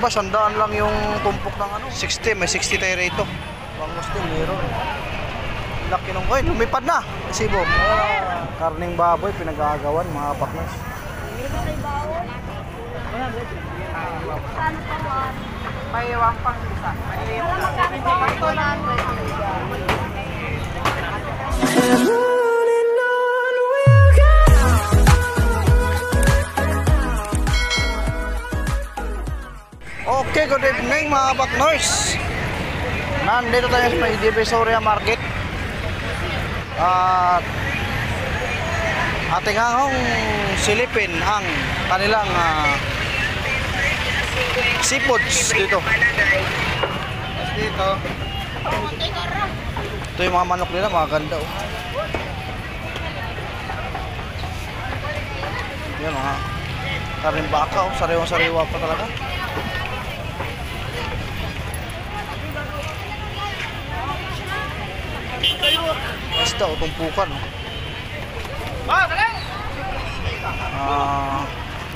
Aba, 100 lang yung tumpok ng ano. 60, may 60 tayo rito. Bangos din, meron. Laki nung coin, lumipad na. Sibo. Karning baboy, pinag-aagawan, mga kapaknas. May iwang pang isa. Okay, good evening mga kapaknoys. Nandito tayo sa may Divisoria Market. At ating hangong silipin ang kanilang seafoods dito. Ito yung mga manok nila, mga ganda oh. Yan mga karing baka oh, sariwang-sariwa pa talaga. Basta o tumpukan oh.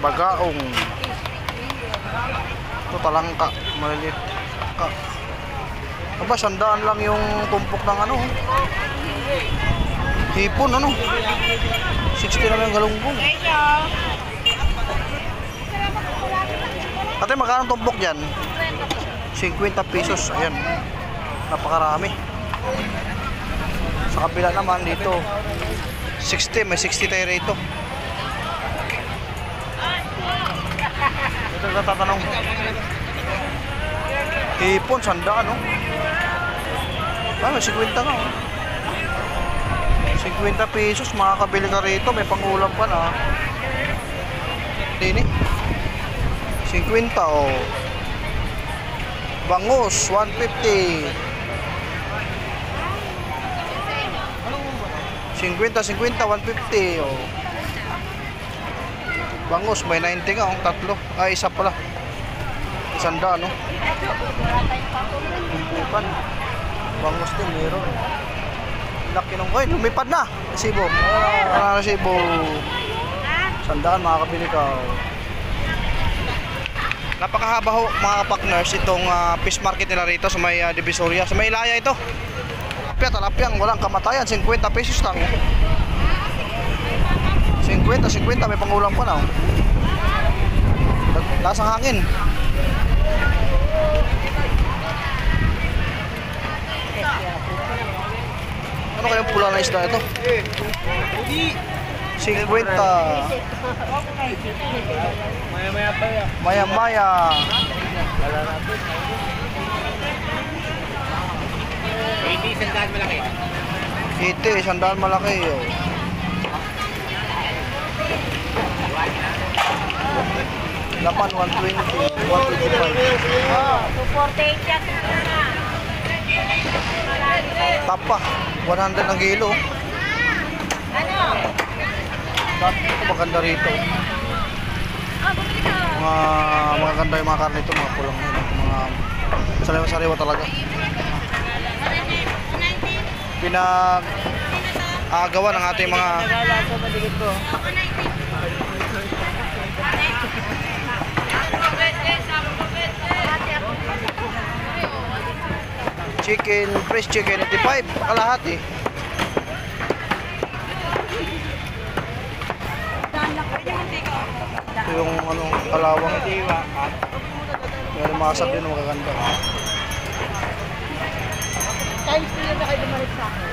Bagaong. Ito talangka, maliliit ka. Aba, 100 lang yung tumpok ng ano. Hipon ano. 60 na lang yung galunggong. Ate, magkano tumpok dyan? 50 pesos. Ayan. Napakarami. Sa kabila naman dito 60, may 60 tayo rito. Ito natatanong. Hipon, 100 no? May 50 na oh. 50 pesos, makakabili ka rito. May pangulam pa na. Dini 50 oh. Bangus 150. 50, 150 oh. Bangus may 90 nga ang tatlo. Ay, isa pala. 100 no. Tumpukan. Bangus din meron. Laki nung coin, lumipad na. Sibo. Sibo. 100 makakabili ka. Napakahaba ho mga kapakners itong fish market nila rito sa may Divisoria. Sa may Ilaya ito. Talapyang walang kamatayan, 50 pesos lang. 50 may pangulam pa na. Lasang hangin. Ano kayang pula na isda ito? 50. Maya-maya. Sandaan malaki. Ite, sandaan malaki oh. Lapan 120, 125. 248 yan. Tapa, 100 ang kilo. Ano? Ito maganda rito. Mga ganda yung mga karne ito, mga pulang mga sariwa-sariwa talaga. Pinag-agawa ng ating mga chicken, fresh chicken 85 kalahati. Ito yung ano, kalawang. May masak din, magaganda. Times 2 yun na kayo bumalik sa akin.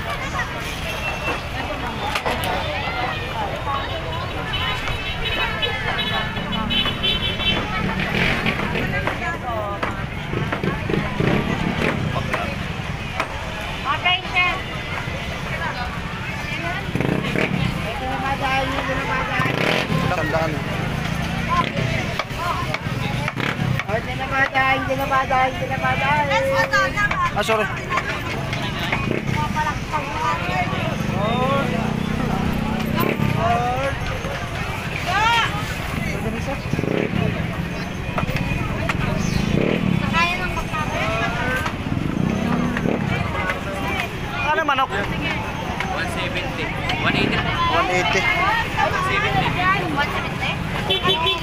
Okay, sir. Ito na madaan, ito na madaan. Sandaan. Ito na madaan, ito na madaan, ito na madaan. Sorry. Ano manok? 170. 180. 180. 170.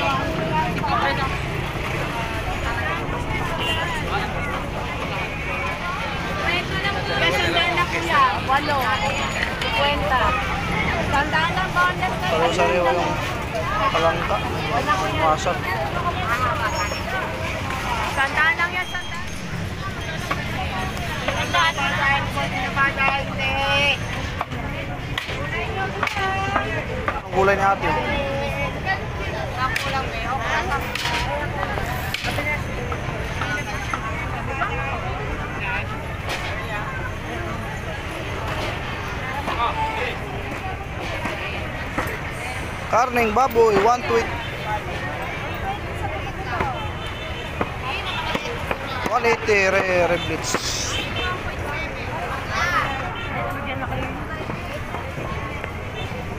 Tandaan lang, bonus na. Sariwa yung palangka. Masag. Tandaan lang yan, tandaan. Tandaan lang yan, tandaan lang. Ang gulay ni ate. Nakulang eh. Karning baboy, 120. 180 reblets.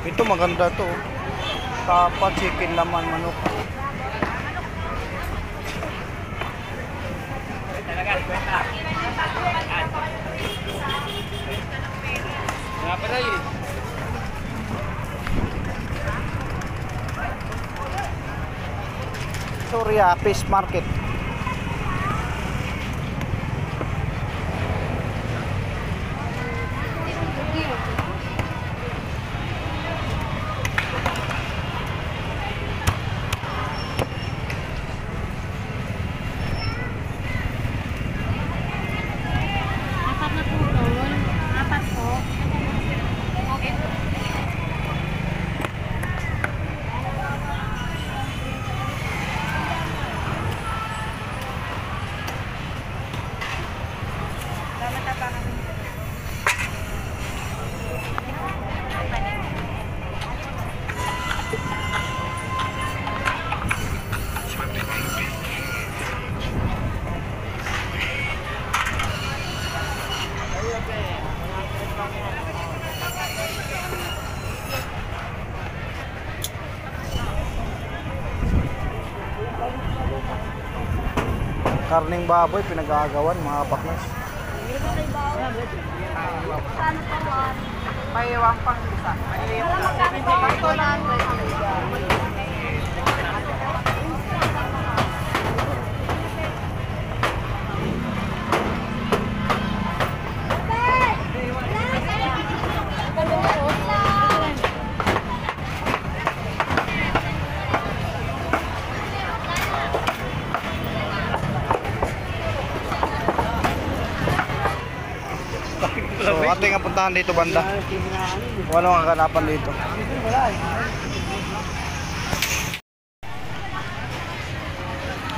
Ito maganda to. Tapa, chicken, laman, manok. Talaga, kwenta. Nga pala yun. Surya Fish Market. Apat na po doon. Apat po. Karning baboy, pinag-aagawan, mga paknas. May wampang isa. Maliliit lang. So, ating puntahan dito banda. Kung ano ang kaganapan dito.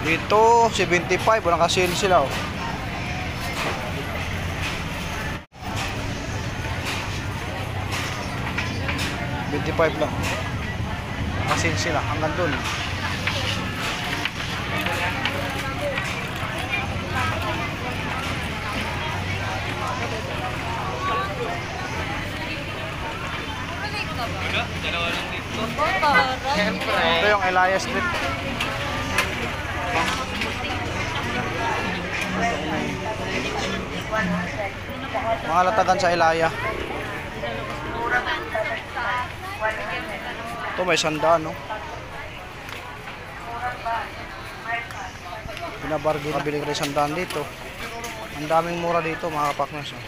Dito, 75. Walang kasale sila, oh. $25 lang. Kasale sila. Hanggang dun. Ito yung Elias Street. Mga latagan sa Elaya. Ito may sandaan, no? Pinabargain. Nabili ka rin sandaan dito. Ang daming mura dito, mga kapaknas, oh.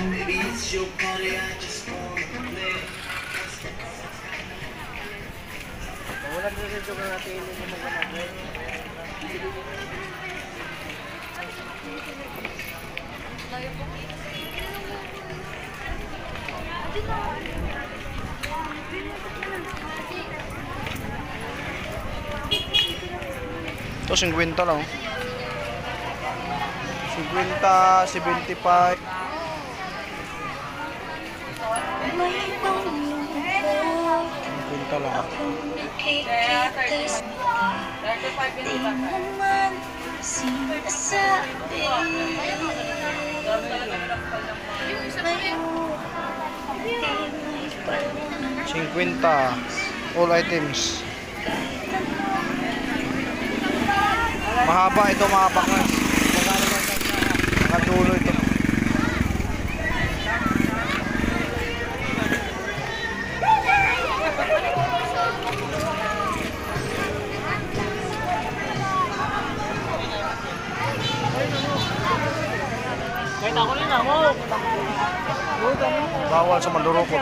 Maybe it's your party, I just wanna play. Wala na rin ito natin yung mga Ito 50 lang, oh. 50, 75. Pinta lang. $50 all items. Mahaba ito, mga paknas. Nakadulo ito. Bawal sa mandurukot.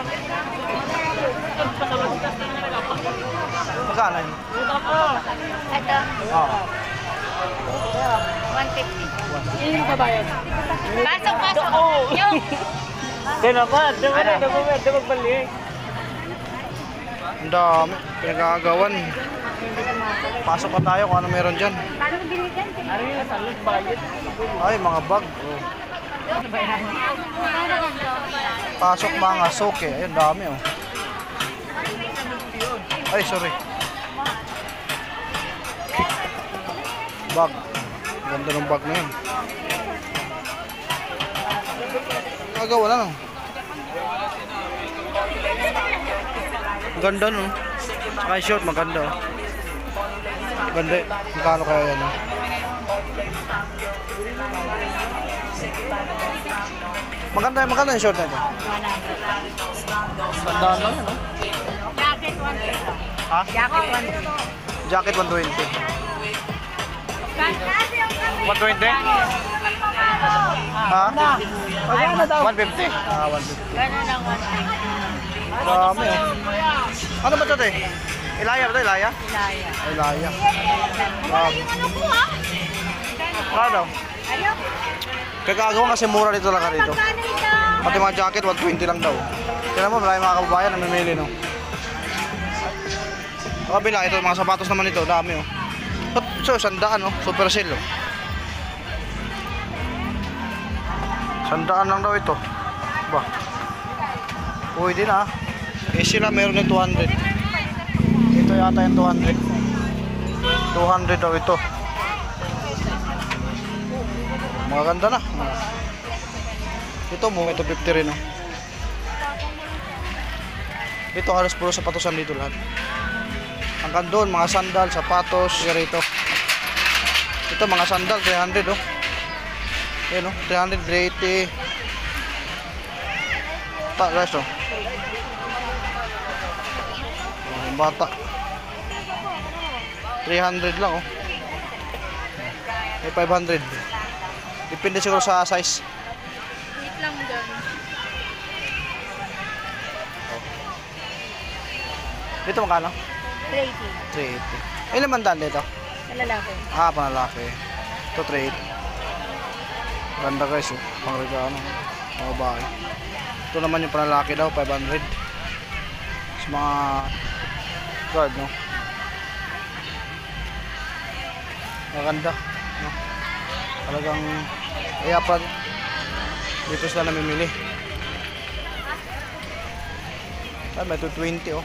Magkano yun? Ito, Ah, 150. Pasok. Yung ang dami. Pinag-aagawan. Pasok pa tayo kung ano meron dyan. paano mo binigyan? Ay, mga bag. Oh. Pasok mga soke. Ayun, dami oh. Ay, sorry. Bag. Ganda ng bag na yun. Nagawa na no. Ganda no. Saka yung short, maganda oh. Ganda. Magkano kaya yan oh? Maganda yung short na ito. Ganda lang yun oh. Jacket 150. Ha? Jacket 150. Jacket 120. 120? Ha? 150. Ah, 150. Gano'n lang 150. Dami oh. Ano ba ito te? Ilaya ba ito? Ilaya? Ilaya. Ilaya. Wala yung ano ko ha? Ano? Ayok. Kagagawa kasi mura dito lang rito. Magkano ito? Pati mga jacket 120 lang daw. Kaya mo, marami mga kababayan na mamili no. Sa kabila, ito mga sapatos naman ito, dami oh. So, 100 oh, super sale oh. 100 lang daw ito. Ba. Pwede na. Eh sila meron ng 200. Ito yata yung 200. 200 daw ito. Maganda na. Ito mo, ito 50 rin oh. Ito halos puro sapatosan dito lahat. Hanggang doon, mga sandal, sapatos, rito. Ito mga sandal, 300 oh. Yan oh, 300, 380. Guys oh. Ang bata. 300 lang oh. May 500. Depende siguro sa size. Wait lang dyan. Dito magkano? 380. 380. Ilan man daan dito? Sa lalaki. Ah, panlalaki. Ito 380. Ganda guys oh. Pang regalo. Mga bahay. Ito naman yung panlalaki daw, 500. Sa mga guard no. Maganda. No? Talagang pa dito sila namimili. Ay, may 220 oh.